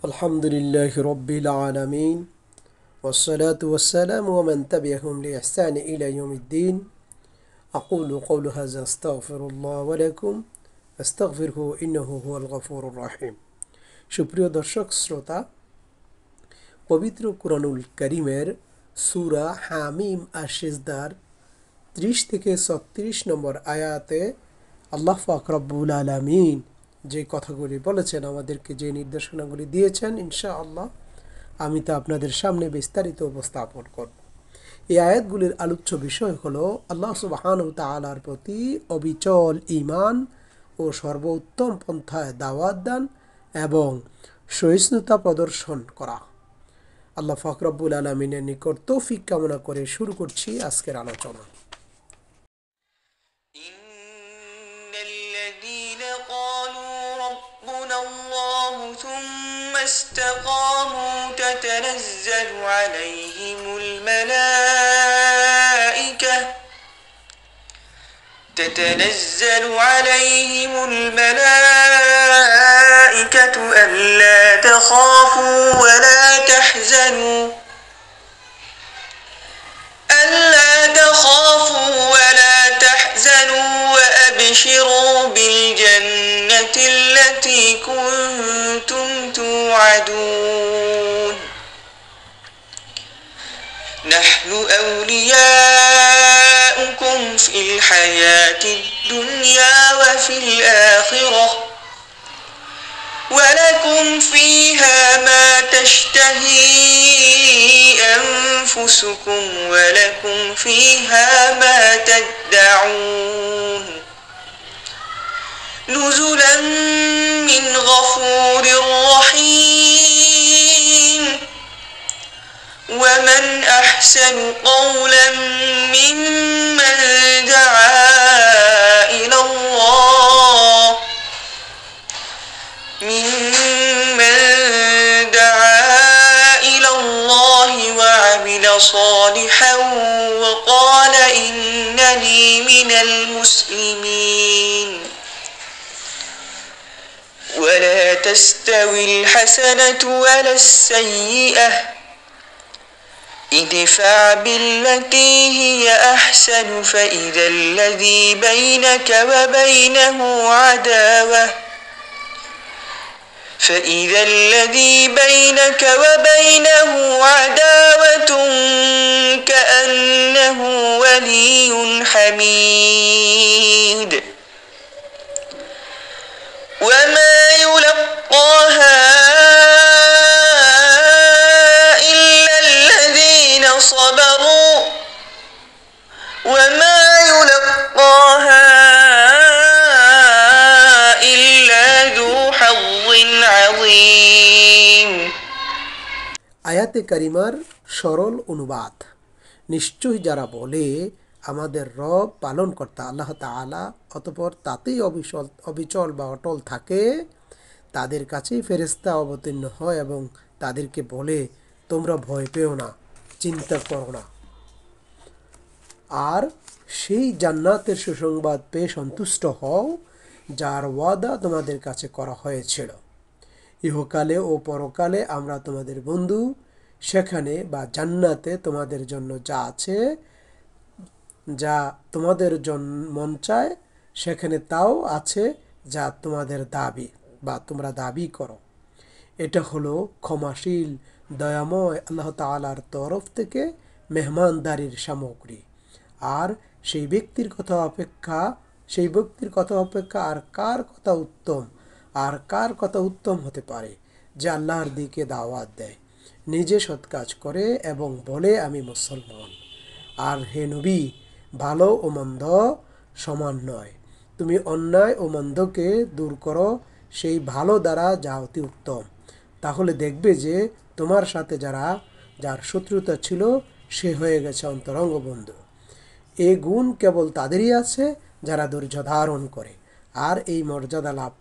الحمد لله رب العالمين والصلاة والسلام ومن تبعهم لإحسان إلى يوم الدين أقول قول هذا أستغفر الله ولكم أستغفره إنه هو الغفور الرحيم সুপ্রিয় দর্শক শ্রোতা পবিত্র কুরআনুল কারীমের সূরা হামিম আশ-সিজদার 30 থেকে 36 নম্বর আয়াতে আল্লাহ পাক রব্বুল আলামিন যে কথাগুলি বলেছেন, আমাদেরকে যে নির্দেশনাগুলি দিয়েছেন, ইনশাআল্লাহ আমি তা আপনাদের সামনে বিস্তারিত উপস্থাপন করব। এই আয়াতগুলির আলোচ্য বিষয় হলো আল্লাহ সুবহানাহু ওয়া তাআলার প্রতি অবিচল ঈমান ও সর্বোত্তম পন্থায় দাওয়াত দান এবং সহিষ্ণুতা প্রদর্শন করা। আল্লাহ পাক রব্বুল আলামিনের নিকট তৌফিক কামনা করে শুরু করছি আজকের আলোচনা। استقاموا تتنزل عليهم الملائكة ألا تخافوا ولا تحزنوا وأبشروا بالجنة التي كنتم توعدون نحن أولياؤكم في الحياة الدنيا وفي الآخرة ولكم فيها ما تشتهي أنفسكم ولكم فيها ما تدعون نزلا من غفور رحيم ومن أحسن قولا ممن دعا إلى الله وعمل صالحا وقال إنني من المسلمين ولا تستوي الحسنة ولا السيئة ادفع بالتي هي أحسن فإذا الذي بينك وبينه عداوة كأنه ولي حميد وما يلقاها إلا الذين صبروا وما يلقاها إلا ذو حظ عظيم। আয়াতে কারিমার সরল অনুবাদ। নিশ্চয়ই যারা বলে আমাদের রব পালনকর্তা আল্লাহ তাআলা, অতঃপর তাতেই অবিচল বা অটল থাকে, তাদের কাছেই ফেরেশতা অবতীর্ণ হয় এবং তাদেরকে বলে তোমরা ভয় পেও না, চিন্তা করো না, আর সেই জান্নাতের সুসংবাদ পেয়ে সন্তুষ্ট হও যার ওয়াদা তোমাদের কাছে করা হয়েছিল। ইহকালে ও পরকালে আমরা তোমাদের বন্ধু, সেখানে বা জান্নাতে তোমাদের জন্য যা আছে, যা তোমাদের মন চায়, সেখানে তাও আছে যা তোমাদের দাবি বা তোমরা দাবি করো। এটা হলো ক্ষমাশীল দয়াময় আল্লাহ তাআলার তরফ থেকে মেহমানদারির সামগ্রী। আর সেই ব্যক্তির কথা অপেক্ষা আর কার কথা উত্তম হতে পারে যে আল্লাহর দিকে দাওয়াত দেয়, নিজে সৎ কাজ করে এবং বলে আমি মুসলমান। আর হে নবী, ভালো ও মন্দ সমান নয়, তুমি অন্যায় ও মন্দকে দূর করো সেই ভালো দ্বারা যা অতি উত্তম। তাহলে দেখবে যে তোমার সাথে যার শত্রুতা ছিল সে হয়ে গেছে অন্তরঙ্গ বন্ধু। এই গুণ কেবল তাদেরই আছে যারা ধৈর্য ধারণ করে, আর এই মর্যাদা লাভ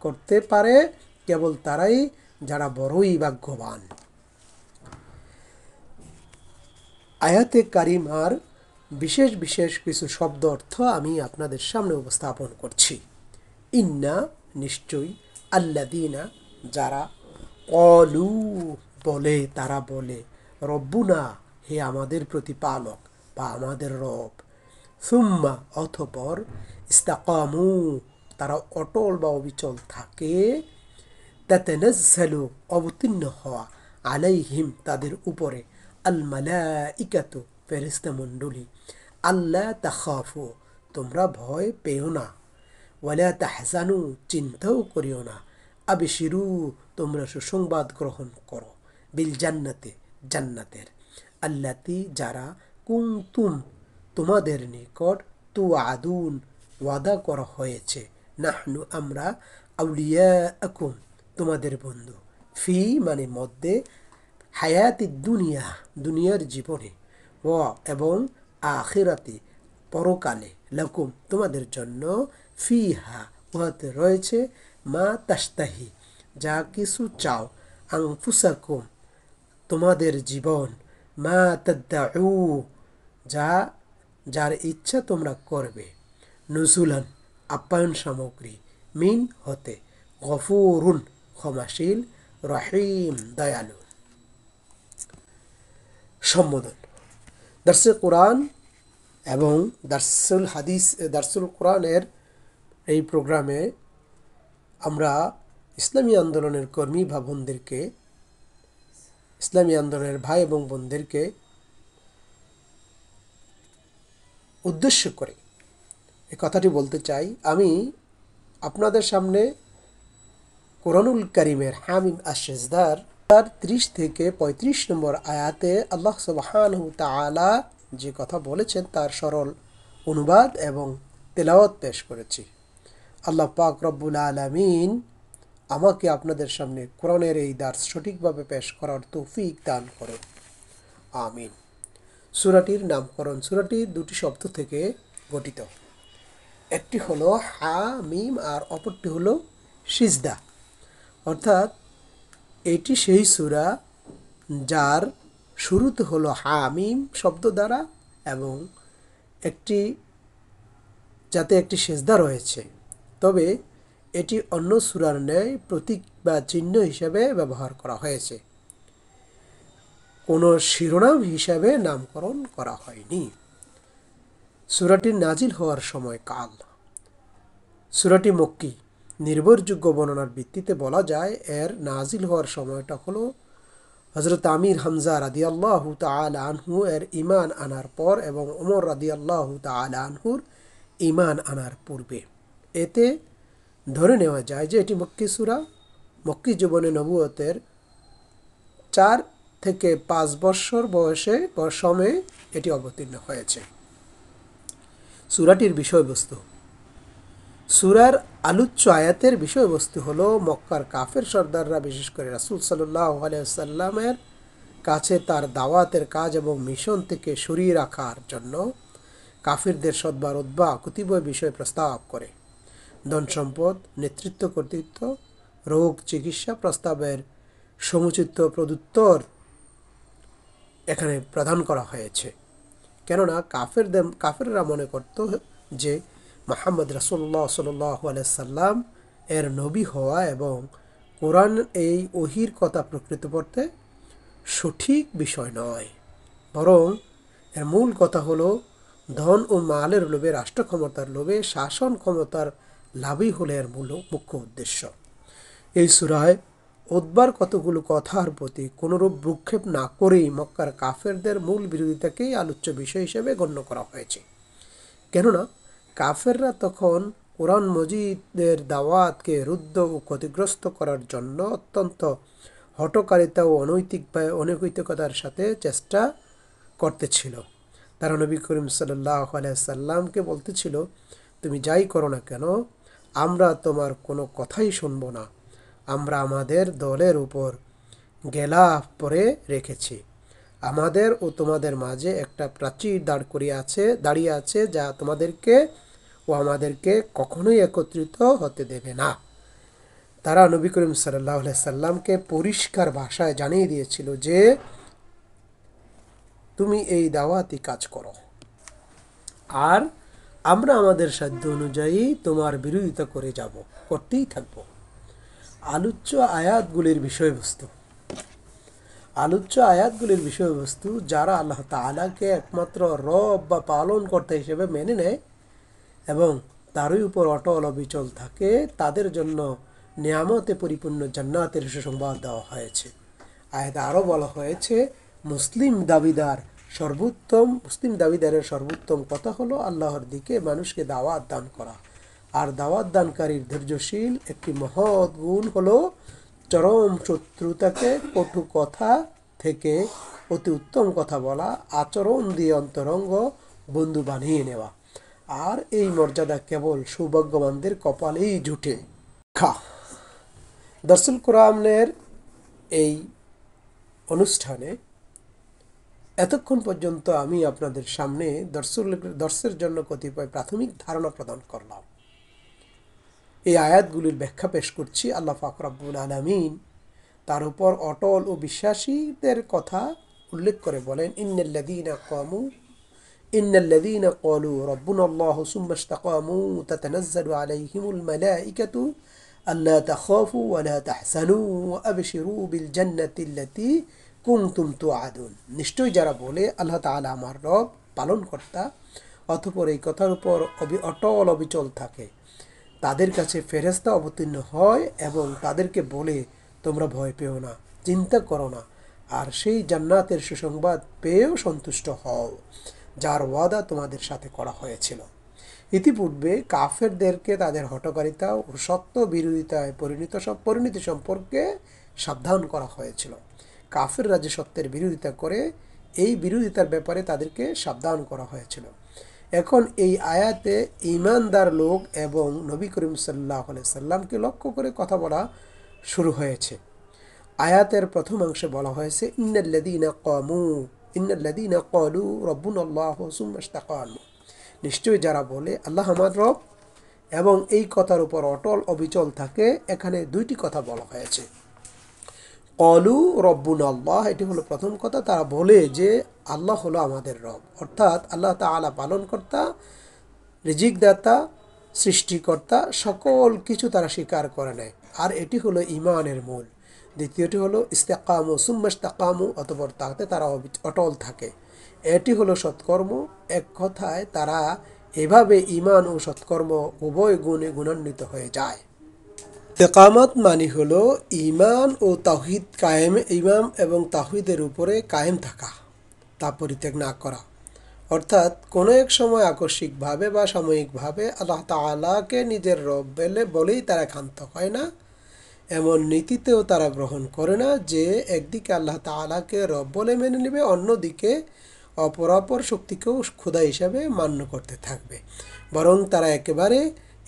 করতে পারে কেবল তারাই যারা বড়ই ভাগ্যবান। আয়াতে কারিমার বিশেষ বিশেষ কিছু শব্দ অর্থ আমি আপনাদের সামনে উপস্থাপন করছি। ইন্না নিশ্চয়ই, আল্লাযীনা যারা, ক্বালু বলে, তারা বলে, রব্বুনা হে আমাদের প্রতিপালক বা আমাদের রব, সুম্মা অতঃপর, ইস্তাকামু তারা অটল বা অবিচল থাকে, তাতানাজ্জালু অবতীর্ণ হওয়া, আলাইহিম তাদের উপরে, আল মালাইকাতু ফেরেশতা মণ্ডলী, আল্লা তাখাফু তোমরা ভয় পেও না, ওয়ালা তাহজানু চিন্তাও করিও না, আবশিরু তোমরা সুসংবাদ গ্রহণ করো, বিল জান্নাতে জান্নাতের, আল্লাতি যারা, কুনতুম তোমাদের নিকট, তুআদুন ওয়াদা করা হয়েছে, নাহনু আমরা, আউলিয়াকুম তোমাদের বন্ধু, ফি মানে মধ্যে, হায়াতি দুনিয়া দুনিয়ার জীবনে, ওয়া এবং আখিরাতি পরকালে, লাকুম তোমাদের জন্য, ফিহা উহাতে রয়েছে, মা তাশতাহি যা কিছু চাও, আনফুসাকুম তোমাদের জীবন, মা তাদ্দাউ যা যার ইচ্ছা তোমরা করবে, নুজুলান আপ্যায়ন সামগ্রী, মিন হতে, গফুরুন ক্ষমাশীল, রহিম দয়ালু। সম্বোধন। দার্সে কোরআন এবং দার্সুল কোরআনের এই প্রোগ্রামে আমরা ইসলামী আন্দোলনের কর্মী বা বোনদেরকে, ইসলামী আন্দোলনের ভাই এবং বোনদেরকে উদ্দেশ্য করে এই কথাটি বলতে চাই। আমি আপনাদের সামনে কোরআনুল কারীমের হামিম আশ-শাজদার 30 থেকে 35 নম্বর আয়াতে আল্লাহ সুবহানাহু তাআলা যে কথা বলেছেন তার সরল অনুবাদ এবং তেলাওয়াত পেশ করেছি। আল্লাহ পাক রব্বুল আলামিন আমাকে আপনাদের সামনে কোরআনের এই দার্স সঠিকভাবে পেশ করার তৌফিক দান করেন, আমিন। সূরাটির নামকরণ। সূরাটি দুটি শব্দ থেকে গঠিত, একটি হলো হামিম আর অপরটি হলো সিজদা। অর্থাৎ এটি সেই সূরা যার শুরুতে হলো হামিম শব্দ দ্বারা এবং যাতে একটি সিজদা রয়েছে, তবে এটি অন্য সূরার ন্যায় প্রতীক বা চিহ্ন হিসাবে ব্যবহার করা হয়েছে, কোনো শিরোনাম হিসাবে নামকরণ করা হয়নি। সূরাটির নাজিল হওয়ার সময় কাল। সূরাটি মক্কি। নির্ভরযোগ্য বর্ণনার ভিত্তিতে বলা যায় এর নাজিল হওয়ার সময়টা হলো হযরত আমির হামজা রাদিয়াল্লাহু তাআলা আনহু এর ঈমান আনার পর এবং ওমর রাদিয়াল্লাহু তাআলা আনহুর ঈমান আনার পূর্বে। এতে ধরে নেওয়া যায় যে এটি মক্কি সূরা। মক্কি জীবনে নবুয়তের 4 থেকে 5 বছর সময়ে এটি অবতীর্ণ হয়েছে। সূরাটির বিষয়বস্তু। সূরার আলোচ্য আয়াতের বিষয়বস্তু হলো মক্কার কাফের সর্দাররা বিশেষ করে রাসূল সাল্লাল্লাহু আলাইহি ওয়াসাল্লামের কাছে তার দাওয়াতের কাজ এবং মিশন থেকে সরিয়ে রাখার জন্য কাফিরদের সদবারত বা কতিপয় বিষয় প্রস্তাব করে। ধন সম্পদ, নেতৃত্ব, কর্তৃত্ব, রোগ চিকিৎসা প্রস্তাবের সমুচিত প্রত্যুত্তর এখানে প্রদান করা হয়েছে। কেননা কাফেররা মনে করত যে মুহাম্মদ রাসূলুল্লাহ সাল্লাল্লাহু আলাইহি সাল্লাম এর নবী হওয়া এবং কোরআন এই ওহির কথা প্রকৃতপক্ষে সঠিক বিষয় নয়, বরং এর মূল কথা হলো ধন ও মালের লোভে, রাষ্ট্র ক্ষমতার লোভে শাসন ক্ষমতার লাভই হলো এর মুখ্য উদ্দেশ্য। এই সূরায় উদ্বার কতগুলো কথার প্রতি কোনরূপ ভ্রুক্ষেপ না করেই মক্কার কাফেরদের মূল বিরোধিতাকেই আলোচ্য বিষয় হিসেবে গণ্য করা হয়েছে। কেননা কাফেররা তখন কোরআন মজিদের দাওয়াতকে রুদ্ধ ও ক্ষতিগ্রস্ত করার জন্য অত্যন্ত হঠকারিতা ও অনৈতিকতার সাথে চেষ্টা করতেছিল। তারা নবী করিম সাল্লাল্লাহু আলাইহি সাল্লামকে বলতেছিল, তুমি যাই করো না কেন আমরা তোমার কোনো কথাই শুনব না, আমরা আমাদের দলের উপর গেলাফ পরে রেখেছি, আমাদের ও তোমাদের মাঝে একটা প্রাচীর দাঁড়িয়ে আছে যা তোমাদেরকে ও আমাদেরকে কখনোই একত্রিত হতে দেবে না। তারা নবী করিম সাল্লাল্লাহু আলাইহি সাল্লামকে পরিষ্কার ভাষায় জানিয়ে দিয়েছিল যে তুমি এই দাওয়াতি কাজ করো আর আমরা আমাদের সাধ্য অনুযায়ী তোমার বিরোধিতা করতেই থাকব। আলোচ্য আয়াতগুলির বিষয়বস্তু যারা আল্লাহ তাআলাকে একমাত্র রব বা পালন কর্তা হিসেবে মেনে নেয় এবং তারই উপর অটল অবিচল থাকে, তাদের জন্য নিয়ামতে পরিপূর্ণ জান্নাতের সুসংবাদ দেওয়া হয়েছে। আয়াতে আরও বলা হয়েছে, মুসলিম দাবিদারের সর্বোত্তম কথা হলো আল্লাহর দিকে মানুষকে দাওয়াত দান করা। আর দাওয়াত দানকারীর ধৈর্যশীল একটি মহৎ গুণ হলো চরম শত্রুতাকে কটু কথা থেকে অতি উত্তম কথা বলা, আচরণ দিয়ে অন্তরঙ্গ বন্ধু বানিয়ে নেওয়া। আর এই মর্যাদা কেবল সৌভাগ্যবানদের কপালেই জুটে। দরসুল কোরআনের এই অনুষ্ঠানে এতক্ষণ পর্যন্ত আমি আপনাদের সামনে দর্শের জন্য কতিপয় প্রাথমিক ধারণা প্রদান করলাম। এই আয়াতগুলির ব্যাখ্যা পেশ করছি। আল্লাহ পাক রব্বুল আলামিন তার উপর অটল ও বিশ্বাসীদের কথা উল্লেখ করে বলেন, ইন্নাল্লাযীনা ক্বালু রাব্বুনাল্লাহু সুম্মা ইসতাকামু তাতানাজ্জালু আলাইহিমুল মালাঈকাতু আল্লা তাখাফু ওয়া লা তাহজানু ওয়া আবশিরু বিল জান্নাতিল্লাতী কুনতুম তুআদুন। নিশ্চয়ই যারা বলে আল্লাহ তাআলা আমার রব পালনকর্তা, অতঃপর এই কথার উপর অটল অবিচল থাকে, তাদের কাছে ফেরেশতা অবতীর্ণ হয় এবং তাদেরকে বলে, তোমরা ভয় পেও না, চিন্তা করো না, আর সেই জান্নাতের সুসংবাদ পেয়েও সন্তুষ্ট হও যার ওয়াদা তোমাদের সাথে করা হয়েছিল। ইতিপূর্বে কাফেরদেরকে তাদের হঠকারিতা ও সত্য বিরোধিতায় পরিণতি সম্পর্কে সাবধান করা হয়েছিল। কাফেররা যে সত্যের বিরোধিতা করে, এই বিরোধিতার ব্যাপারে তাদেরকে সাবধান করা হয়েছিল। এখন এই আয়াতে ঈমানদার লোক এবং নবী করিম সাল্লাল্লাহু আলাইহি সাল্লামকে লক্ষ্য করে কথা বলা শুরু হয়েছে। আয়াতের প্রথম অংশে বলা হয়েছে, ইন্নাল্লাযীনা ক্বালু রাব্বুনাল্লাহু সুম্মা ইসতাকামু। নিশ্চয়ই যারা বলে আল্লাহ আমার রব এবং এই কথার উপর অটল অবিচল থাকে। এখানে দুইটি কথা বলা হয়েছে। ক্বালু রাব্বুনাল্লাহ, এটি হলো প্রথম কথা। তারা বলে যে আল্লাহ হলো আমাদের রব, অর্থাৎ আল্লাহ তাআলা পালনকর্তা, রিজিকদাতা, সৃষ্টিকর্তা, সকল কিছু তারা স্বীকার করে নেয়। আর এটি হলো ঈমানের মূল। দ্বিতীয়টি হলো ইস্তেকামু সুম্মা ইসতাকামু, অতঃপর তাতে তারা অটল থাকে। এটি হলো সৎকর্ম। এক কথায় তারা এভাবে ঈমান ও সৎকর্ম উভয় গুণে গুণান্বিত হয়ে যায়। ইস্তেকামত মানে হলো ঈমান এবং তাওহীদের উপরে কায়েম থাকা, তা পরিত্যাগ না করা। অর্থাৎ কোনো এক সময় আকস্মিকভাবে বা সাময়িকভাবে আল্লাহ তাআলাকে নিজের রব বলেই তারা ক্ষান্ত হয় না, এমন নীতিতেও তারা গ্রহণ করে না যে একদিকে আল্লাহ তাআলাকে রব বলে মেনে নেবে, অন্যদিকে অপরাপর শক্তিকেও খোদা হিসাবে মান্য করতে থাকবে। বরং তারা একেবারে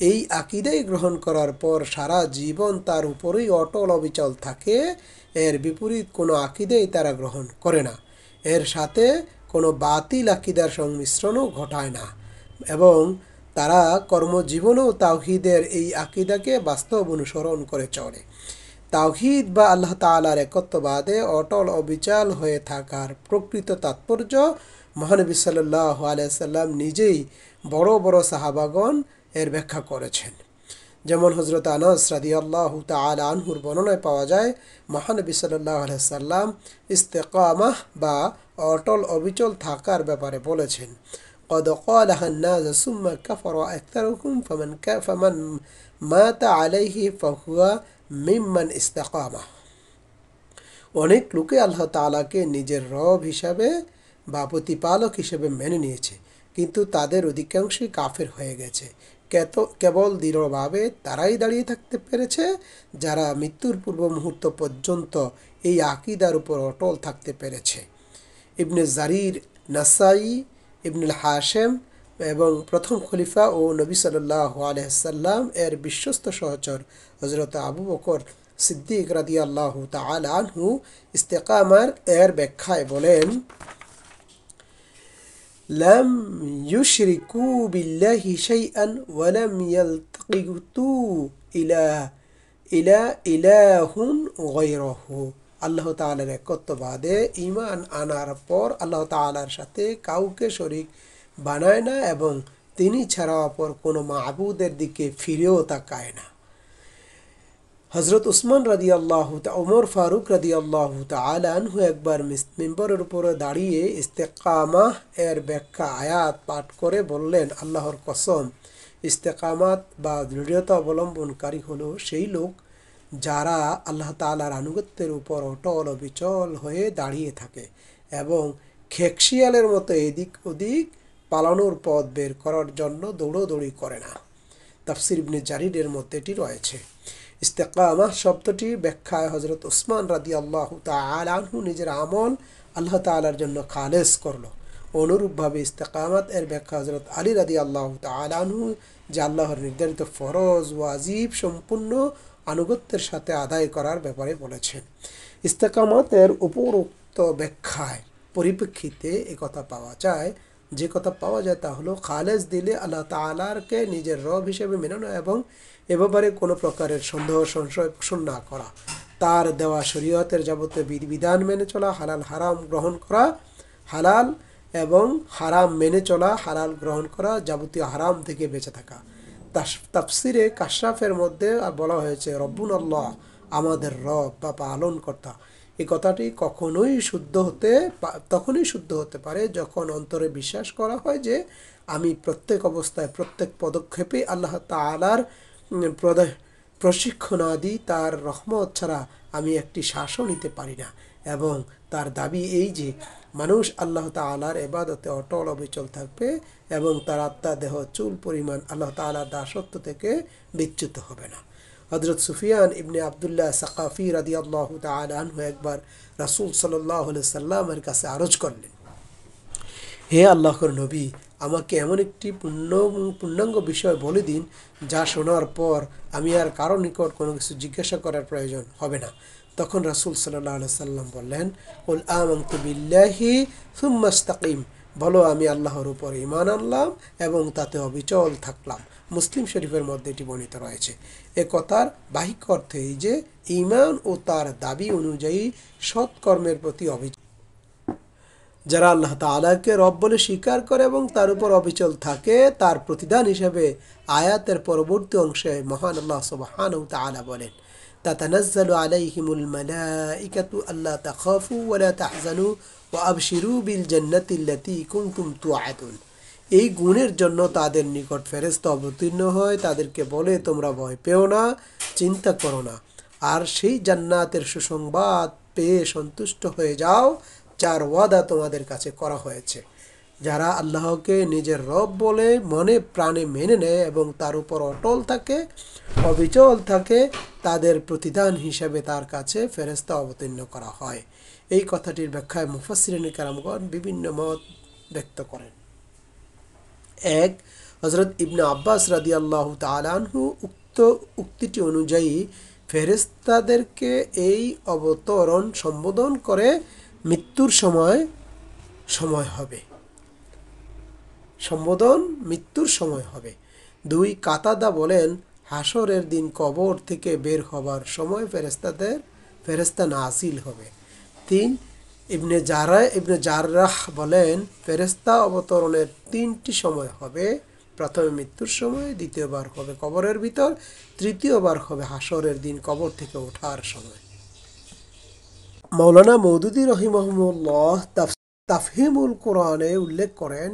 এই আকীদাই গ্রহণ করার পর সারা জীবন তার উপরেই অটল অবিচল থাকে। এর বিপরীত কোনো আকীদাই তারা গ্রহণ করে না, এর সাথে কোনো বাতিল আকীদার সংমিশ্রণও ঘটায় না, এবং তারা কর্মজীবনেও তাওহীদের এই আকীদাকে বাস্তব অনুসরণ করে চলে। তাওহীদ বা আল্লাহ তাআলার একত্ববাদে অটল অবিচল হয়ে থাকার প্রকৃত তাৎপর্য মহানবী সাল্লাল্লাহু আলাইহি সাল্লাম নিজেই বড় বড় সাহাবাগণ এর ব্যাখ্যা করেছেন। যেমন হযরত আনাস রাদিয়াল্লাহু তাআলা আনহুর বর্ণনায় পাওয়া যায়, মহানবী সাল্লাল্লাহু আলাইহি সাল্লাম ইস্তেকামাহ বা অটল অবিচল থাকার ব্যাপারে বলেছেন, قد قالها الناس ثم كفر أكثرهم فمن مات عليه فهو ممن استقام। অনেক লোকে আল্লাহ তাআলাকে নিজের রব হিসাবে বা প্রতিপালক হিসেবে মেনে নিয়েছে, কিন্তু তাদের অধিকাংশই কাফের হয়ে গেছে। কেবল দৃঢ়ভাবে তারাই দাঁড়িয়ে থাকতে পেরেছে যারা মৃত্যুর পূর্ব মুহূর্ত পর্যন্ত এই আকীদার উপর অটল থাকতে পেরেছে। ইবনে জারির, নাসাই, ইবনুল হাশেম এবং প্রথম খলিফা ও নবী সাল্লাল্লাহু আলাইহি সাল্লাম এর বিশ্বস্ত সহচর হযরত আবু বকর সিদ্দিক রাদিয়াল্লাহু তাআলা আনহু ইস্তেকামার এর ব্যাখ্যায় বলেন, লাম ইউশরিকু বিল্লাহি শাইআন ওয়া লাম ইয়ালতাকিতু ইলাহুন গায়রুহু। আল্লাহ তাআলার একত্ববাদে ঈমান আনার পর আল্লাহ তাআলার সাথে কাউকে শরীক বানায় না এবং তিনি ছাড়া অপর কোনো মাবুদের দিকে ফিরেও তাকায় না। হজরত উসমান রাদিয়াল্লাহু ওমর ফারুক রাদিয়াল্লাহু তাআলা আনহু একবার মিম্বরের উপরে দাঁড়িয়ে ইস্তেকামাহ এর ব্যাখ্যা আয়াত পাঠ করে বললেন, আল্লাহর কসম, ইস্তেকামাত বা দৃঢ়তা অবলম্বনকারী হলো সেই লোক যারা আল্লাহ তাআলার আনুগত্যের উপর অটল অবিচল হয়ে দাঁড়িয়ে থাকে এবং খেকশিয়ালের মতো এদিক ওদিক পালানোর পথ বের করার জন্য দৌড়োদৌড়ি করে না। তাফসির ইবনে জারিরের মধ্যে এটি রয়েছে। ইস্তেকামাহ শব্দটি ব্যাখ্যায় হজরত উসমান রাদিয়াল্লাহু তাআলা আনহু নিজের আমল আল্লাহ তাআলার জন্য খালেস করলো। অনুরূপভাবে ইস্তেকামাত এর ব্যাখ্যা হজরত আলী রাদিয়াল্লাহু তাআলা আনহু যে আল্লাহর নির্ধারিত ফরজ ওয়াজিব সম্পূর্ণ আনুগত্যের সাথে আদায় করার ব্যাপারে বলেছেন। ইস্তেকামাতের উপরোক্ত ব্যাখ্যায় পরিপ্রেক্ষিতে একথা পাওয়া যায়, যে কথা পাওয়া যায় তা হলো খালেস দিলে আল্লাহ তাআলাকে নিজের রব হিসেবে মেনে নেওয়া এবং এ ব্যাপারে কোনো প্রকারের সন্দেহ সংশয় পোষণ না করা, তার দেওয়া শরীয়তের যাবতীয় বিধিবিধান মেনে চলা, হালাল হারাম গ্রহণ করা, হালাল এবং হারাম মেনে চলা, হালাল গ্রহণ করা, যাবতীয় হারাম থেকে বেঁচে থাকা। তাফসিরে কাশাফের মধ্যে বলা হয়েছে রব্বুন আল্লাহ, আমাদের রব বা পালনকর্তা। এই কথাটি তখনই শুদ্ধ হতে পারে যখন অন্তরে বিশ্বাস করা হয় যে আমি প্রত্যেক অবস্থায় প্রত্যেক পদক্ষেপে আল্লাহ তাআলার প্রশিক্ষণাদি তার রহমত ছাড়া আমি একটি শ্বাসও নিতে পারি না, এবং তার দাবি এই যে মানুষ আল্লাহ তাআলার ইবাদতে অটল অবিচল থাকবে এবং তার আত্মা দেহ চুল পরিমাণ আল্লাহ তাআলার দাসত্ব থেকে বিচ্যুত হবে না। হযরত সুফিয়ান ইবনে আবদুল্লাহ সাকাফি রাদিয়াল্লাহু তাআলা আনহু একবার রাসূল সাল্লাল্লাহু আলাইহি সাল্লামের কাছে আরজ করলেন, হে আল্লাহর নবী, আমাকে এমন একটি পূর্ণাঙ্গ বিষয় বলে দিন যা শোনার পর আমি আর কারো নিকট কোনো কিছু জিজ্ঞাসা করার প্রয়োজন হবে না। তখন রাসূল সাল্লাল্লাহু আলাইহি সাল্লাম বললেন, কুল আমানতু বিল্লাহি সুম্মা ইসতাকিম, বলো আমি আল্লাহর উপর ঈমান আনলাম এবং তাতে অবিচল থাকলাম। মুসলিম শরীফের মধ্যে এটি বর্ণিত রয়েছে। এ কথার বাহিক অর্থ এই যে ঈমান ও তার দাবি অনুযায়ী সৎকর্মের প্রতি অবিচল। যারা আল্লাহ তাআলাকে রব বলে স্বীকার করে এবং তার উপর অবিচল থাকে, তার প্রতিদান হিসেবে আয়াতের পরবর্তী অংশে মহান আল্লাহ সুবহানাহু ওয়া তাআলা বলেন, তাতানাজ্জালু আলাইহিমুল মালাইকাতু আল্লা তাখাফু ওয়া লা তাহজানু ওয়া আবশিরু বিল জান্নাতিল্লাতী কুনতুম তুআদুন। এই গুণের জন্য তাদের নিকট ফেরেশতা অবতীর্ণ হয়, তাদেরকে বলে তোমরা ভয় পেও না, চিন্তা করো না, আর সেই জান্নাতের সুসংবাদ পেয়ে সন্তুষ্ট হয়ে যাও যার ওয়াদা তোমাদের কাছে করা হয়েছে। যারা আল্লাহকে নিজের রব বলে মনে প্রাণে মেনে নেয় এবং তার উপর অটল থাকে, অবিচল থাকে, তাদের প্রতিদান হিসেবে তার কাছে ফেরেশতা অবতীর্ণ করা হয়। এই কথাটির ব্যাখ্যায় মুফাসসিরিন কেরামগণ বিভিন্ন মত ব্যক্ত করেন। এক, হযরত ইবনে আব্বাস রাদিয়াল্লাহু তাআলা আনহু উক্তিটি অনুযায়ী ফেরেশতাদেরকে এই অবতরণ সম্বোধন করে মৃত্যুর সময় হবে, সম্বোধন মৃত্যুর সময় হবে। দুই, কাতাদা বলেন হাসরের দিন কবর থেকে বের হবার সময় ফেরেশতা নাজিল হবে। তিন, ইবনে জাররাহ বলেন ফেরেশতা অবতরণের তিনটি সময় হবে, প্রথমে মৃত্যুর সময়, দ্বিতীয়বার হবে কবরের ভিতর, তৃতীয়বার হবে হাসরের দিন কবর থেকে ওঠার সময়। মাওলানা মওদুদী রাহিমাহুল্লাহ তাফহিমুল কোরআনে উল্লেখ করেন,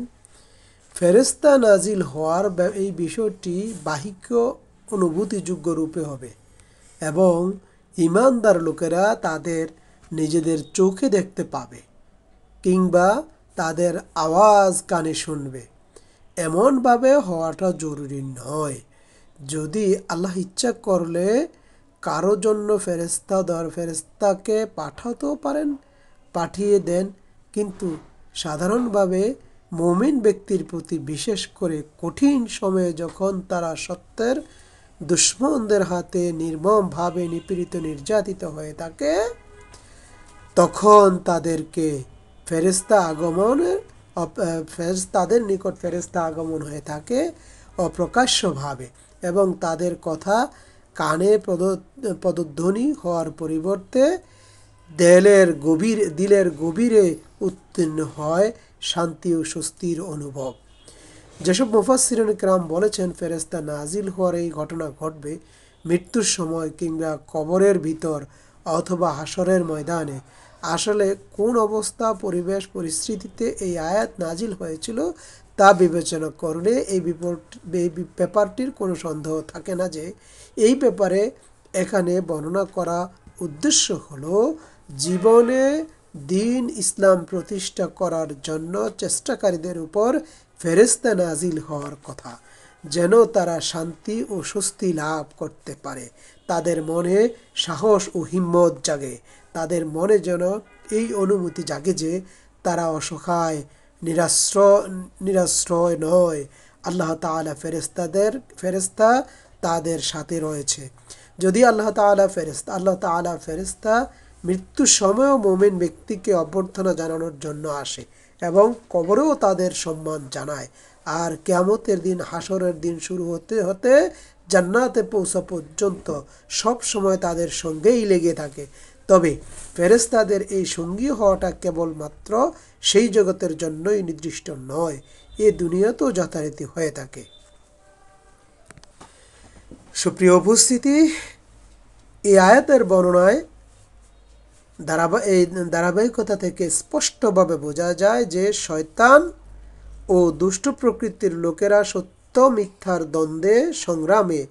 ফেরেশতা নাজিল হওয়ার এই বিষয়টি বাহিক অনুভূতিযোগ্য রূপে হবে এবং ঈমানদার লোকেরা তাদের নিজেদের চোখে দেখতে পাবে কিংবা তাদের আওয়াজ কানে শুনবে। এমনভাবে হওয়াটা জরুরি নয়। যদি আল্লাহ ইচ্ছা করলে কারো জন্য ফেরেশতাকে পাঠাতেও পারেন, পাঠিয়ে দেন, কিন্তু সাধারণভাবে মুমিন ব্যক্তির প্রতি, বিশেষ করে কঠিন সময়ে যখন তারা সত্যের দুশমনদের হাতে নির্মমভাবে নিপীড়িত নির্যাতিত হয়ে থাকে, তখন তাদের নিকট ফেরেশতা আগমন হয়ে থাকে অপ্রকাশ্যভাবে এবং তাদের কথা কানে পদধ্বনি হওয়ার পরিবর্তে দিলের গভীরে উত্তীর্ণ হয় শান্তি ও স্বস্তির অনুভব। যেসব মুফাসসিরিন কেরাম বলেছেন ফেরেশতা নাজিল হওয়ার এই ঘটনা ঘটবে মৃত্যুর সময় কিংবা কবরের ভিতর অথবা হাসরের ময়দানে আসলে কোন অবস্থা, পরিবেশ, পরিস্থিতিতে এই আয়াত নাজিল হয়েছিল তা বিবেচনা করলে এই ব্যাপারটির কোনো সন্দেহ থাকে না যে এই ব্যাপারে এখানে বর্ণনা করা উদ্দেশ্য হলো জীবনে দ্বীন ইসলাম প্রতিষ্ঠা করার জন্য চেষ্টাকারীদের উপর ফেরেশতা নাজিল হওয়ার কথা, যেন তারা শান্তি ও স্বস্তি লাভ করতে পারে, তাদের মনে সাহস ও হিম্মত জাগে, তাদের মনে যেন এই অনুভূতি জাগে যে তারা অসহায়, নিরাশ্রয় নয়, আল্লাহ তাআলা ফেরেশতা তাদের সাথে রয়েছে। যদি আল্লাহ তাআলা ফেরেশতা মৃত্যুর সময়ও মুমিন ব্যক্তিকে অভ্যর্থনা জানানোর জন্য আসে এবং কবরেও তাদের সম্মান জানায়, আর কিয়ামতের দিন, হাসরের দিন শুরু হতে হতে জান্নাতে পৌঁছা পর্যন্ত সব সময় তাদের সঙ্গেই লেগে থাকে, তবে ফেরেশতাদের এই সঙ্গী হওয়াটা কেবলমাত্র সেই জগতের জন্যই নির্দিষ্ট নয়, এ দুনিয়াতেও যথারীতি হয়ে থাকে। সুপ্রিয় উপস্থিতি, এই আয়াতের বর্ণনায় এই ধারাবাহিকতা থেকে স্পষ্টভাবে বোঝা যায় যে শয়তান ও দুষ্ট প্রকৃতির লোকেরা সত্য মিথ্যার দ্বন্দ্বে সংগ্রামে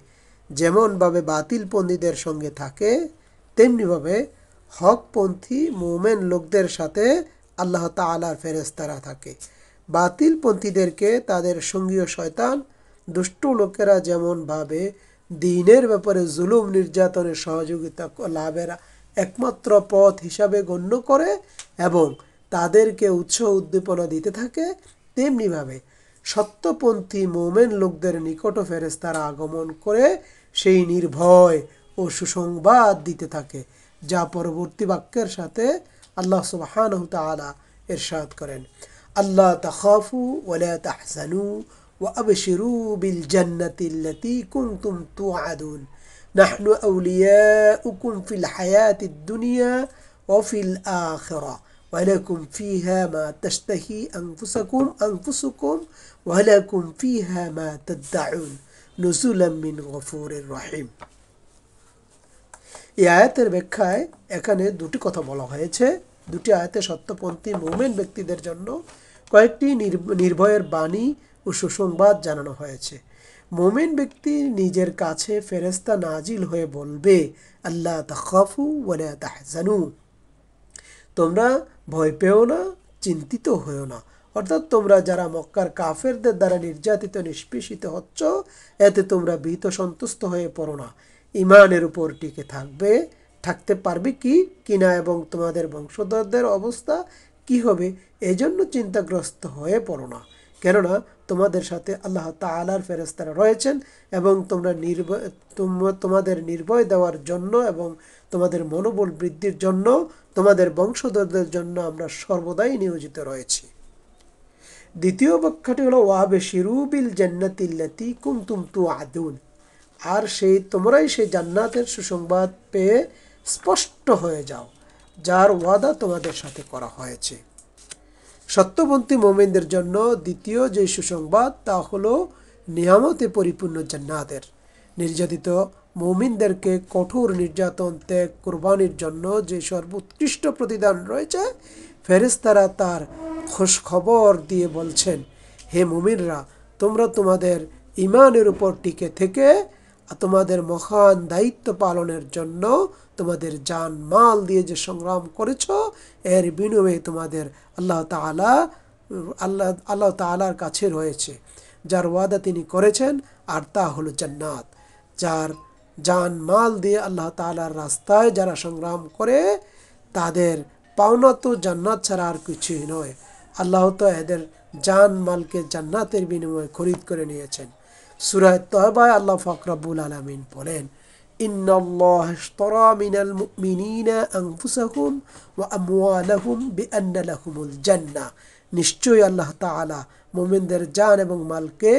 যেমনভাবে বাতিলপন্থীদের সঙ্গে থাকে, তেমনিভাবে হকপন্থী মুমিন লোকদের সাথে আল্লাহ তাআলার ফেরেশতারা থাকে। বাতিলপন্থীদেরকে তাদের সঙ্গীয় শয়তান, দুষ্ট লোকেরা যেমনভাবে দ্বীনের ব্যাপারে জুলুম নির্যাতনের সহযোগিতা লাভের একমাত্র পথ হিসাবে গণ্য করে এবং তাদেরকে উৎসাহ উদ্দীপনা দিতে থাকে, তেমনিভাবে সত্যপন্থী মুমিন লোকদের নিকট ফেরেশতারা আগমন করে সেই নির্ভয় ও সুসংবাদ দিতে থাকে, যা পরবর্তী বাক্যের সাথে আল্লাহ সুবহানাহু তাআলা ইরশাদ করেন, আল্লাহ তাখাফু ওয়ালা তাহজানু ওয়া আবশিরু বিল জান্নাতিল্লাতী কুনতুম তুআদুন নাহনু আউলিয়াউকুম ফিল হায়াতিদ দুনিয়া ওয়া ফিল আখিরা ওয়া লাকুম ফিহা মা তাশতাহি আনফুসুকুম ওয়া লাকুম ফিহা মা তাদউন নুজুলাম মিন গফুরির রহিম। এই আয়াতের ব্যাখ্যায় এখানে দুটি কথা বলা হয়েছে। দুটি আয়াতে সত্যপন্থী মুমিন ব্যক্তিদের জন্য কয়েকটি নির্ভয়ের বাণী ও সুসংবাদ জানানো হয়েছে। মুমিন ব্যক্তি নিজের কাছে ফেরেশতা নাজিল হয়ে বলবে, আল্লাহ তাখাফু ওয়ালা তাহজানু, তোমরা ভয় পেও না, চিন্তিত হয়েও না। অর্থাৎ তোমরা যারা মক্কার কাফেরদের দ্বারা নির্যাতিত নিষ্পেষিত হচ্ছ, এতে তোমরা ভীত সন্তুষ্ট হয়ে পড়ো না, ইমানের উপর টিকে থাকতে পারবে কিনা এবং তোমাদের বংশধরদের অবস্থা কি হবে এজন্য চিন্তাগ্রস্ত হয়ে পড়ো না, কেননা তোমাদের সাথে আল্লাহ তাআলার ফেরেশতারা রয়েছেন এবং তোমাদের নির্ভয় দেওয়ার জন্য এবং তোমাদের মনোবল বৃদ্ধির জন্য, তোমাদের বংশধরদের জন্য আমরা সর্বদাই নিয়োজিত রয়েছি। দ্বিতীয় ব্যাখ্যাটি হলো ওয়াবশিরু বিল জান্নাতিল্লাতী কুনতুম তুআদুন, আর তোমরাই সেই জান্নাতের সুসংবাদ পেয়ে স্পষ্ট হয়ে যাও যার ওয়াদা তোমাদের সাথে করা হয়েছে। সত্যপন্থী মুমিনদের জন্য দ্বিতীয় যে সুসংবাদ তা হলো নিয়ামতে পরিপূর্ণ জান্নাতের। নির্যাতিত মুমিনদেরকে কঠোর নির্যাতন ত্যাগ কুরবানির জন্য যে সর্বোৎকৃষ্ট প্রতিদান রয়েছে, ফেরেশতারা তার খোঁজ খবর দিয়ে বলছেন, হে মুমিনরা, তোমরা তোমাদের ইমানের উপর টিকে থেকে তোমাদের মহান দায়িত্ব পালনের জন্য তোমাদের জান মাল দিয়ে যে সংগ্রাম করেছ, এর বিনিময়ে তোমাদের আল্লাহ তাআলার কাছে রয়েছে যার ওয়াদা তিনি করেছেন, আর তা হলো জান্নাত। যার জান মাল দিয়ে আল্লাহ তাআলার রাস্তায় যারা সংগ্রাম করে, তাদের পাওনা তো জান্নাত ছাড়া আর কিছুই নয়। আল্লাহ তো এদের জান মালকে জান্নাতের বিনিময়ে খরিদ করে নিয়েছেন। সূরা তাওবায় আল্লাহ পাক রব্বুল আলামিন বলেন, ইন্নাল্লাহা ইশতারা মিনাল মুমিনিনা আনফুসাহুম ওয়া আমওয়ালাহুম বিআন্না লাহুমুল জান্নাহ, নিশ্চয়ই আল্লাহ তাআলা মুমিনদের জান এবং মালকে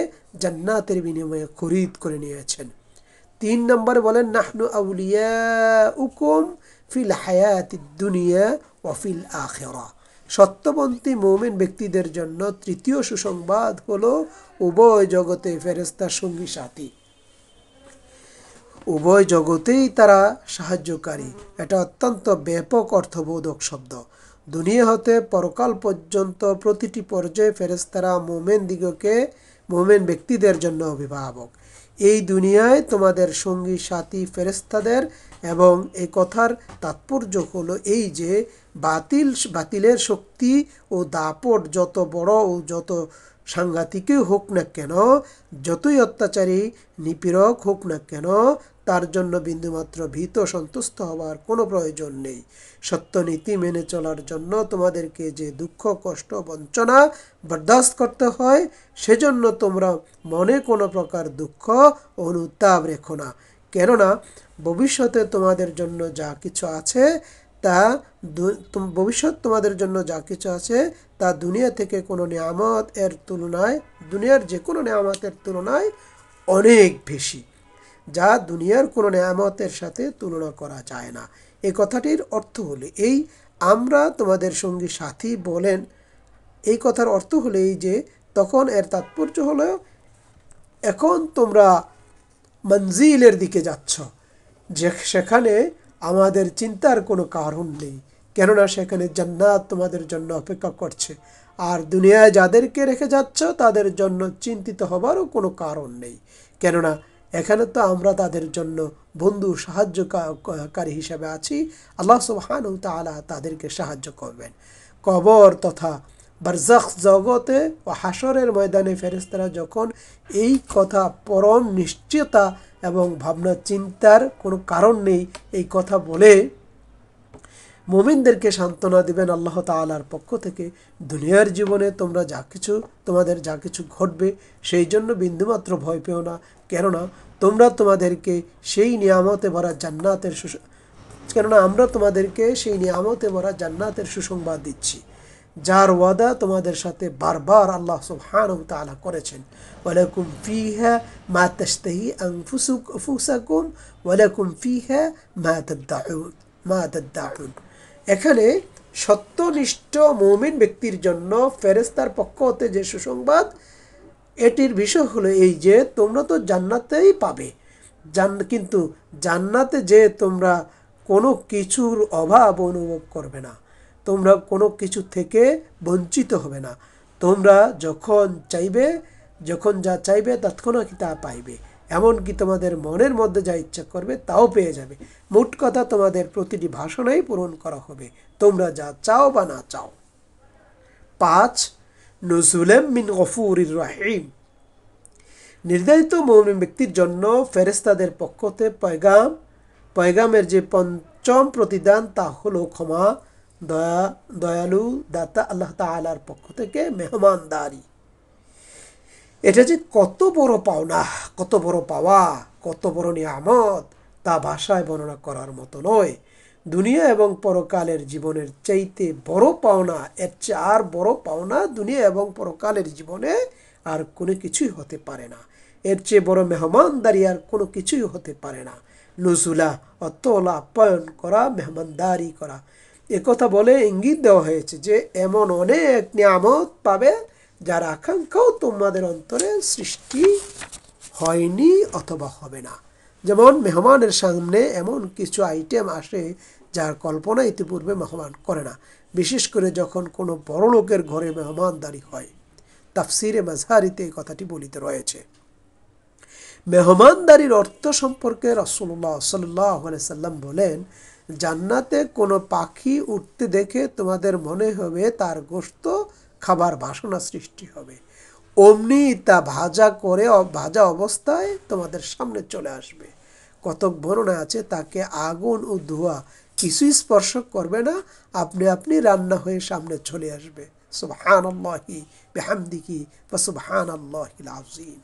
জান্নাতের বিনিময়ে খরিদ করে নিয়েছেন। 3 নম্বরে বলেন, নাহনু আউলিয়াউকুম ফিল হায়াতিদ দুনিয়া ওয়া ফিল আখিরা। সত্যপন্থী মুমিন ব্যক্তিদের জন্য তৃতীয় সুসংবাদ হলো উভয় জগতে ফেরেশতার সঙ্গী সাথী। উভয় জগতেই তারা সাহায্যকারী। এটা অত্যন্ত ব্যাপক অর্থবোধক শব্দ। দুনিয়া হতে পরকাল পর্যন্ত প্রতিটি পর্যায়ে ফেরেশতারা মুমিন ব্যক্তিদের জন্য অভিভাবক। এই দুনিয়ায় তোমাদের সঙ্গী সাথী ফেরেশতাদের, এবং এই কথার তাৎপর্য হলো এই যে বাতিলের শক্তি ও দাপট যত বড় ও যত সাংঘাতিকই হোক না কেন, যতই অত্যাচারী নিপীড়ক হোক না কেন, তার জন্য বিন্দুমাত্র ভীত সন্তুষ্ট হওয়ার কোনো প্রয়োজন নেই। সত্য নীতি মেনে চলার জন্য তোমাদেরকে যে দুঃখ কষ্ট বঞ্চনা বরদাস্ত করতে হয়, সেজন্য তোমরা মনে কোনো প্রকার দুঃখ ও অনুতাপ রেখো না। কেননা ভবিষ্যতে তোমাদের জন্য যা কিছু আছে তা দুনিয়া থেকে কোনো নিয়ামত এর তুলনায়, দুনিয়ার যে কোনো নিয়ামতের তুলনায় অনেক বেশি, যা দুনিয়ার কোনো নিয়ামতের সাথে তুলনা করা যায় না। এই কথাটির অর্থ হলো এই, আমরা তোমাদের সঙ্গী সাথী বলেন, এই কথার অর্থ হলো এই যে তখন এর তাৎপর্য হলো এখন তোমরা মঞ্জিলের দিকে যাচ্ছ, সেখানে আমাদের চিন্তার কোনো কারণ নেই, কেননা সেখানে জান্নাত তোমাদের জন্য অপেক্ষা করছে। আর দুনিয়ায় যাদেরকে রেখে যাচ্ছ তাদের জন্য চিন্তিত হবারও কোনো কারণ নেই, কেননা এখানে তো আমরা তাদের জন্য বন্ধু সাহায্যকারী হিসেবে আছি। আল্লাহ সুবহানাহু ওয়া তাআলা তাদেরকে সাহায্য করবেন। কবর তথা বারজাখ জগতে ও হাসরের ময়দানে ফেরেশতারা যখন এই কথা পরম নিশ্চয়তা এবং ভাবনা চিন্তার কোনো কারণ নেই এই কথা বলে মুমিনদেরকে সান্ত্বনা দিবেন আল্লাহ তাআলার পক্ষ থেকে, দুনিয়ার জীবনে তোমাদের যা কিছু ঘটবে সেই জন্য বিন্দুমাত্র ভয় পেও না, কেননা আমরা তোমাদেরকে সেই নিয়ামতে ভরা জান্নাতের সুসংবাদ দিচ্ছি, যার ওয়াদা তোমাদের সাথে বারবার আল্লাহ সুবহানাহু ওয়া তাআলা করেছেন। ওয়ালাকুম ফিহা মা তাশতাহি আনফুসাকুম ওয়ালাকুম ফিহা মা তাদদাউন। এখানে সত্যনিষ্ঠ মুমিন ব্যক্তির জন্য ফেরেশতার পক্ষ হতে যে সুসংবাদ, এটির বিষয় হলো এই যে তোমরা তো জান্নাতেই পাবে, কিন্তু জান্নাতে যে তোমরা কোনো কিছুর অভাব অনুভব করবে না, তোমরা কোনো কিছু থেকে বঞ্চিত হবে না। তোমরা যখন যা চাইবে তৎক্ষণাৎ তা পাইবে, এমনকি তোমাদের মনের মধ্যে যা ইচ্ছা করবে তাও পেয়ে যাবে। মোট কথা তোমাদের প্রতিটি ভাষণেই পূরণ করা হবে, তোমরা যা চাও বা না চাও। 5 নুজুলাম মিন গফুরির রহিম। নির্ধারিত মুমিন ব্যক্তির জন্য ফেরেশতাদের পক্ষ হতে পয়গামের যে পঞ্চম প্রতিদান তা হলো ক্ষমা, দয়ালু দাতা আল্লাহ তাআলার পক্ষ থেকে মেহমানদারি। এটা যে কত বড় পাওনা, কত বড় পাওয়া, কত বড় নিয়ামত, তা ভাষায় বর্ণনা করার মতো নয়। দুনিয়া এবং পরকালের জীবনের চাইতে বড় পাওনা, এর চেয়ে আর বড় পাওনা দুনিয়া এবং পরকালের জীবনে আর কোনো কিছুই হতে পারে না। এর চেয়ে বড় মেহমানদারি আর কোনো কিছুই হতে পারে না। নুজুলা অর্থ হলো আপ্যায়ন করা, মেহমানদারি করা। একথা বলে ইঙ্গিত দেওয়া হয়েছে যে এমন অনেক নিয়ামত পাবে যার আকাঙ্ক্ষাও তোমাদের অন্তরে সৃষ্টি হয়নি অথবা হবে না। যেমন মেহমানের সামনে এমন কিছু আইটেম আসে যার কল্পনা ইতিপূর্বে মেহমান করে না, বিশেষ করে যখন কোনো বড় লোকের ঘরে মেহমানদারি হয়। তাফসিরে মাযহারিতে এই কথাটি বলিত রয়েছে। মেহমানদারির অর্থ সম্পর্কে রাসূলুল্লাহ সাল্লাল্লাহু আলাইহি সাল্লাম বলেন, জান্নাতে কোনো পাখি উঠতে দেখে তোমাদের মনে হবে তার গোশত খাবার বাসনা সৃষ্টি হবে, অমনি তা ভাজা অবস্থায় তোমাদের সামনে চলে আসবে। কতক বর্ণনা আছে তাকে আগুন ও ধোঁয়া কিছুই স্পর্শ করবে না, আপনি রান্না হয়ে সামনে চলে আসবে। সুবহানাল্লাহি বিহামদিহি ওয়া সুবহানাল্লাহিল আযীম।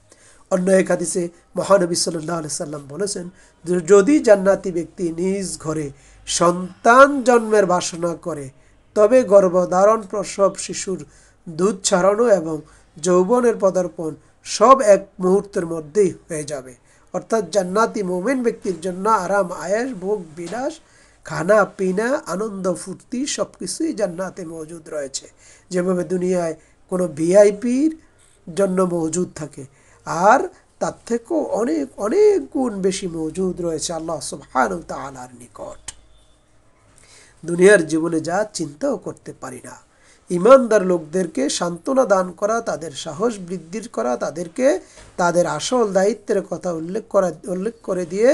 অন্য এক হাদিসে মহানবী সাল্লাল্লাহু আলাইহি সাল্লাম বলেছেন, যদি জান্নাতি ব্যক্তি নিজ ঘরে সন্তান জন্মের বাসনা করে, তবে গর্ভধারণ, প্রসব, শিশুর দুধ ছাড়ানো এবং যৌবনের পদার্পণ সব এক মুহূর্তের মধ্যেই হয়ে যাবে। অর্থাৎ জান্নাতি মুমিন ব্যক্তির জন্য আরাম, আয়েশ, ভোগ বিলাস, খানা পিনা, আনন্দ ফুর্তি সবকিছুই জান্নাতে মজুদ রয়েছে। যেভাবে দুনিয়ায় কোনো ভিআইপির জন্য মজুদ থাকে, আর তার থেকেও অনেক অনেক গুণ বেশি মজুদ রয়েছে আল্লাহ সুবহানাহু ওয়া তাআলার নিকট। দুনিয়ার জীবনে যা চিন্তাও করতে পারি না। ইমানদার লোকদেরকে সান্ত্বনা দান করা, তাদের সাহস বৃদ্ধির করা, তাদেরকে তাদের আসল দায়িত্বের কথা উল্লেখ করে দিয়ে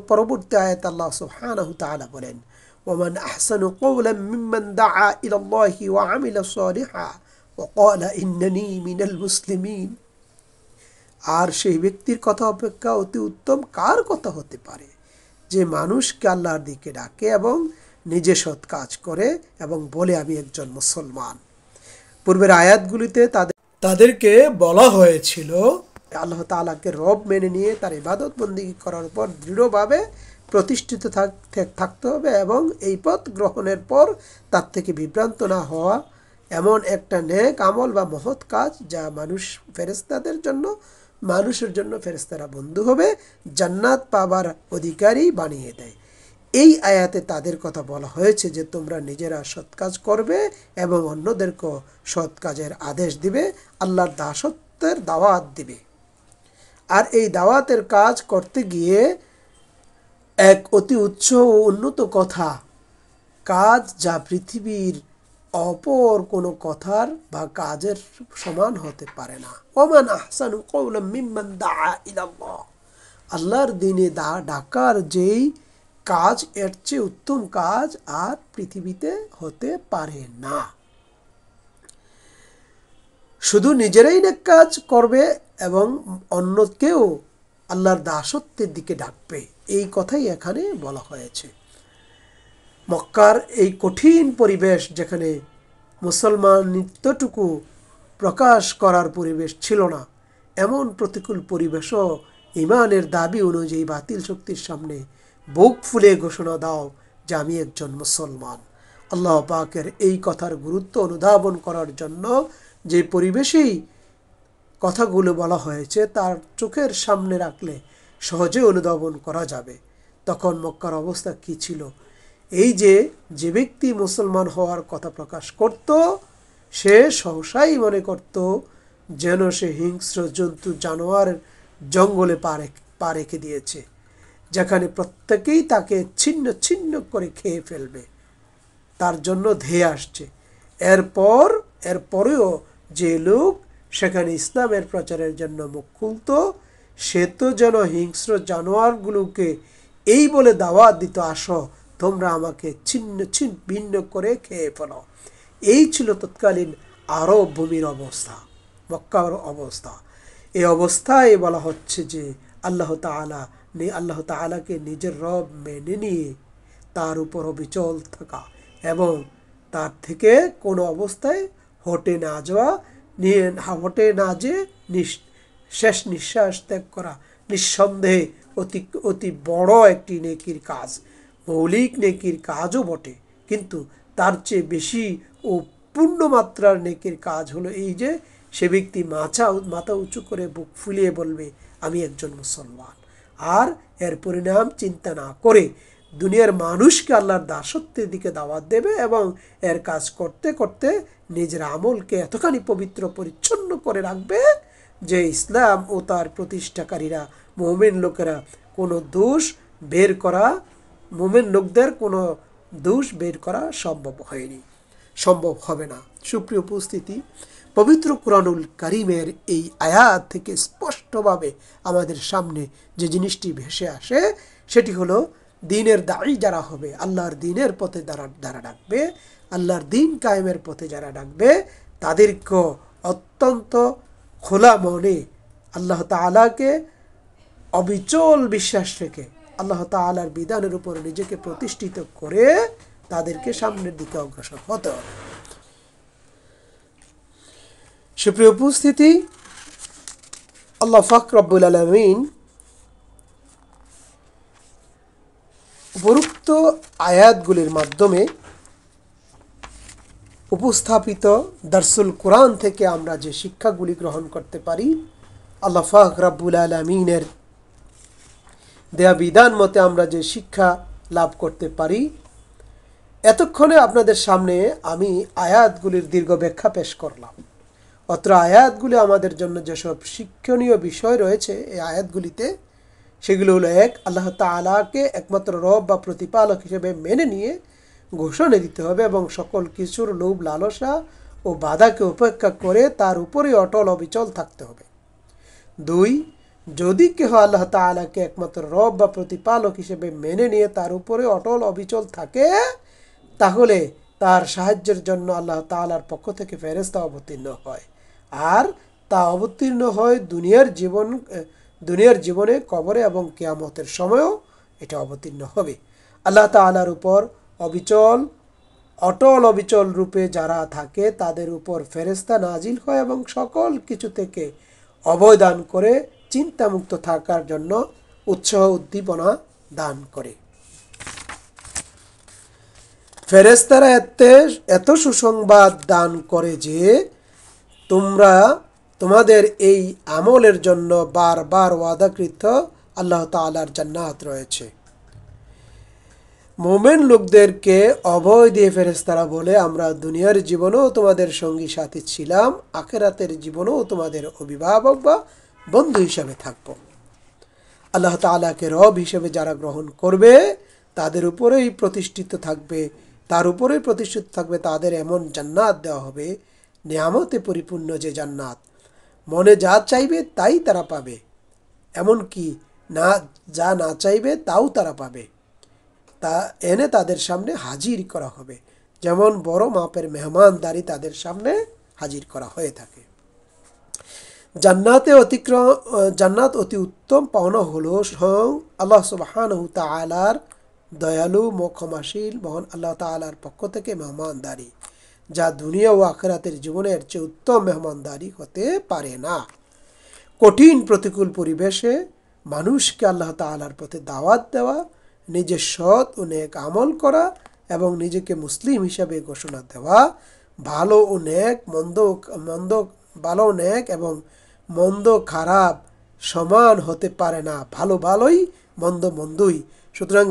পরবর্তী আয়াত আল্লাহ সুবহানাহু ওয়া তাআলা বলেন, ওমান আহসানু কওলাম মিম্মান দাআ ইলাল্লাহি ওয়া আমিলা সালিহা ওয়া ক্বালা ইন্নানী মিনাল মুসলিমিন। আর সেই ব্যক্তির কথা অপেক্ষা অতি উত্তম কার কথা হতে পারে যে মানুষকে আল্লাহর দিকে ডাকে এবং নিজে সৎ কাজ করে এবং বলে আমি একজন মুসলমান। পূর্বের আয়াতগুলিতে তাদেরকে বলা হয়েছিল আল্লাহ তাআলাকে রব মেনে নিয়ে তার ইবাদত বন্দেগী করার উপর দৃঢ়ভাবে প্রতিষ্ঠিত থাকতে হবে এবং এই পথ গ্রহণের পর তার থেকে বিভ্রান্ত না হওয়া, এমন একটা নেক আমল বা মহৎ কাজ যা মানুষের জন্য ফেরেশতারা বন্ধু হবে, জান্নাত পাবার অধিকারী বানিয়ে দেয়। এই আয়াতে তাদের কথা বলা হয়েছে যে তোমরা নিজেরা সৎ কাজ করবে এবং অন্যদেরকেও সৎ কাজের আদেশ দিবে, আল্লাহর দাসত্বের দাওয়াত দিবে। আর এই দাওয়াতের কাজ করতে গিয়ে এক অতি উচ্চ ও উন্নত কাজ যা পৃথিবীর অপর কোনো কথার বা কাজের সমান হতে পারে না। ওমান আহসানু কওলাম মিম্মান দাআ ইলাল্লাহ, আল্লাহর দ্বীনে ডাকার যেই কাজ, এর চেয়ে উত্তম কাজ আর পৃথিবীতে হতে পারে না। শুধু নিজেরাই নেক কাজ করবে এবং অন্যকেও আল্লাহর দাসত্বের দিকে ডাকবে, এই কথাই এখানে বলা হয়েছে। মক্কার এই কঠিন পরিবেশ, যেখানে মুসলমান নিত্যটুকু প্রকাশ করার পরিবেশ ছিল না, এমন প্রতিকূল পরিবেশও ইমানের দাবি অনুযায়ী বাতিল শক্তির সামনে বুক ফুলে ঘোষণা দাও যে আমি একজন মুসলমান। আল্লাহ পাকের এই কথার গুরুত্ব অনুধাবন করার জন্য যে পরিবেশেই কথাগুলো বলা হয়েছে তার চোখের সামনে রাখলে সহজে অনুধাবন করা যাবে তখন মক্কার অবস্থা কী ছিল। এই যে ব্যক্তি মুসলমান হওয়ার কথা প্রকাশ করত, সে সহসাই মনে করত যেন সে হিংস্র জন্তু জানোয়ার জঙ্গলে পা রেখে দিয়েছে, যেখানে প্রত্যেকেই তাকে ছিন্ন ছিন্ন করে খেয়ে ফেলবে, তার জন্য ধেয়ে আসছে। এরপরেও যে লোক সেখানে ইসলামের প্রচারের জন্য মুখ খুলত, সে তো যেন হিংস্র জানোয়ারগুলোকে এই বলে দাওয়াত দিত, আসো তোমরা আমাকে ভিন্ন করে খেয়ে ফেলো। এই ছিল তৎকালীন আরব ভূমির অবস্থা, মক্কার অবস্থা। এই অবস্থায় বলা হচ্ছে যে আল্লাহ তাআলাকে নিজের রব মেনে নিয়ে তার উপর অবিচল থাকা এবং তার থেকে কোনো অবস্থায় হটে না যেয়ে শেষ নিঃশ্বাস ত্যাগ করা নিঃসন্দেহে অতি বড় একটি নেকির কাজ, মৌলিক নেকির কাজও বটে। কিন্তু তার চেয়ে বেশি ও পূর্ণমাত্রার নেকির কাজ হলো এই যে সে ব্যক্তি মাথা উঁচু করে বুক ফুলিয়ে বলবে আমি একজন মুসলমান, আর এর পরিণাম চিন্তা না করে দুনিয়ার মানুষকে আল্লাহর দাসত্বের দিকে দাওয়াত দেবে এবং এর কাজ করতে করতে নিজের আমলকে এতখানি পবিত্র পরিচ্ছন্ন করে রাখবে যে ইসলাম ও তার প্রতিষ্ঠাকারীরা মুমিন লোকদের কোনো দোষ বের করা সম্ভব হবে না। সুপ্রিয় উপস্থিতি, পবিত্র কুরআনুল কারীমের এই আয়াত থেকে স্পষ্টভাবে আমাদের সামনে যে জিনিসটি ভেসে আসে সেটি হলো দ্বীনের দায়ী যারা হবে, আল্লাহর দ্বীনের পথে যারা ডাকবে, আল্লাহর দ্বীন কায়েমের পথে যারা ডাকবে, তাদেরকে অত্যন্ত খোলা মনে আল্লাহ তাআলাকে অবিচল বিশ্বাস রেখে আল্লাহ তাআলার বিধানের উপর নিজেকে প্রতিষ্ঠিত করে তাদেরকে সামনের দিকে অগ্রসর হতে হবে। সুপ্রিয় উপস্থিতি, আল্লাহ পাক রব্বুল আলামিন উপরোক্ত আয়াতগুলির মাধ্যমে উপস্থাপিত দারসুল কোরআন থেকে আমরা যে শিক্ষাগুলি গ্রহণ করতে পারি, আল্লাহ পাক রব্বুল আলামিনের দেয়া বিধান মতে আমরা যে শিক্ষা লাভ করতে পারি, এতক্ষণে আপনাদের সামনে আমি আয়াতগুলির দীর্ঘ ব্যাখ্যা পেশ করলাম। অত্র আয়াতগুলি আমাদের জন্য যেসব শিক্ষণীয় বিষয় রয়েছে এই আয়াতগুলিতে, সেগুলো হলো: এক, আল্লাহ তাআলাকে একমাত্র রব বা প্রতিপালক হিসেবে মেনে নিয়ে ঘোষণা দিতে হবে এবং সকল কিছুর লোভ লালসা ও বাধাকে উপেক্ষা করে তার উপরে অটল অবিচল থাকতে হবে। দুই, যদি কেহ আল্লাহ তাআলাকে একমাত্র রব বা প্রতিপালক হিসেবে মেনে নিয়ে তার উপরে অটল অবিচল থাকে, তাহলে তার সাহায্যের জন্য আল্লাহ তাআলার পক্ষ থেকে ফেরেশতা অবতীর্ণ হয়, আর তা অবতীর্ণ হয় দুনিয়ার জীবনে, কবরে এবং কিয়ামতের সময়ও এটা অবতীর্ণ হবে। আল্লাহ তাআলার উপর অটল অবিচল রূপে যারা থাকে তাদের উপর ফেরেশতা নাজিল হয় এবং সকল কিছু থেকে অভয় দান করে চিন্তামুক্ত থাকার জন্য উৎসাহ উদ্দীপনা দান করে। ফেরেশতারা এত সুসংবাদ দান করে যে তোমাদের এই আমলের জন্য বারবার ওয়াদাকৃত আল্লাহ তাআলার জান্নাত রয়েছে। মুমিন লোকদেরকে অভয় দিয়ে ফেরেশতারা বলে, আমরা দুনিয়ার জীবনেও তোমাদের সঙ্গী সাথী ছিলাম, আখিরাতের জীবনেও তোমাদের অভিভাবক বা বন্ধু হিসাবে থাকব। আল্লাহ তাআলাকে রব হিসেবে যারা গ্রহণ করবে তার উপরেই প্রতিষ্ঠিত থাকবে তাদের এমন জান্নাত দেওয়া হবে, নিয়ামতে পরিপূর্ণ যে জান্নাত, মনে যা চাইবে তাই তারা পাবে, এমনকি যা না চাইবে তাও তারা পাবে। তা এনে তাদের সামনে হাজির করা হবে, যেমন বড় মাপের মেহমানদারি তাদের সামনে হাজির করা হয়ে থাকে। জান্নাত অতি উত্তম পাওনা হলো স্বয়ং আল্লাহ সুবহানাহু তাআলার দয়ালু ক্ষমাশীল মহান আল্লাহ তাআলার পক্ষ থেকে মেহমানদারি, যা দুনিয়া ও আখিরাতের জীবনের চেয়ে উত্তম মেহমানদারি হতে পারে না। কঠিন প্রতিকূল পরিবেশে মানুষকে আল্লাহ তাআলার পথে দাওয়াত দেওয়া, নিজের সৎ ও নেক আমল করা এবং নিজেকে মুসলিম হিসাবে ঘোষণা দেওয়া, ভালো ও নেক এবং মন্দ খারাপ সমান হতে পারে না, ভালো ভালোই, মন্দ মন্দই। সুতরাং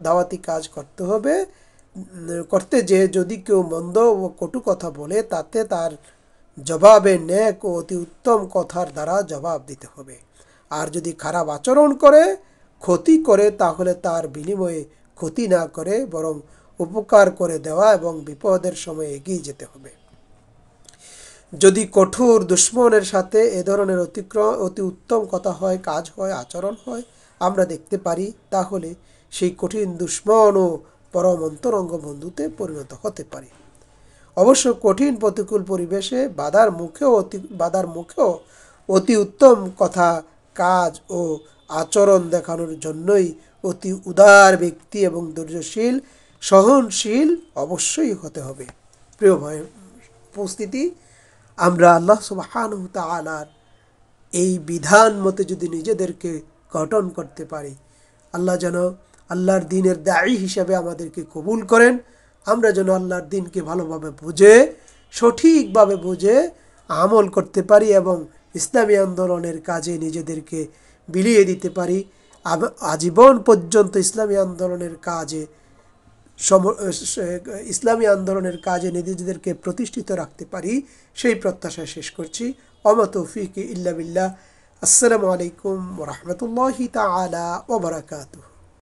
দাওয়াতি কাজ করতে যে যদি কেউ মন্দ ও কটু কথা বলে, তাতে তার জবাবে নেক ও অতি উত্তম কথার দ্বারা জবাব দিতে হবে। আর যদি খারাপ আচরণ করে, ক্ষতি করে, তাহলে তার বিনিময়ে ক্ষতি না করে বরং উপকার করে দেওয়া এবং বিপদের সময় এগিয়ে যেতে হবে। যদি কঠোর দুশমনের সাথে এ ধরনের অতি উত্তম কথা হয়, কাজ হয়, আচরণ হয় আমরা দেখতে পারি, তাহলে সেই কঠিন দুশমন ও পরম অন্তরঙ্গ বন্ধুতে পরিণত হতে পারে। অবশ্য কঠিন প্রতিকূল পরিবেশে বাধার মুখেও অতি উত্তম কথা, কাজ ও আচরণ দেখানোর জন্যই অতি উদার ব্যক্তি এবং ধৈর্যশীল, সহনশীল অবশ্যই হতে হবে। প্রিয় ভাই উপস্থিতি, আমরা আল্লাহ সুবহানাহু তাআলার এই বিধান মতে যদি নিজেদেরকে গঠন করতে পারি, আল্লাহ যেন আল্লাহর দ্বীনের দায়ী হিসাবে আমাদেরকে কবুল করেন। আমরা যেন আল্লাহর দ্বীনকে ভালোভাবে সঠিকভাবে বুঝে আমল করতে পারি এবং ইসলামী আন্দোলনের কাজে নিজেদেরকে বিলিয়ে দিতে পারি, আজীবন পর্যন্ত ইসলামী আন্দোলনের কাজে নিজেদেরকে প্রতিষ্ঠিত রাখতে পারি, সেই প্রত্যাশা শেষ করছি। ওমা তৌফিক ইল্লা বিল্লাহ। আসসালামু আলাইকুম ওয়া রাহমাতুল্লাহি তাআলা ওয়া বারাকাতুহু।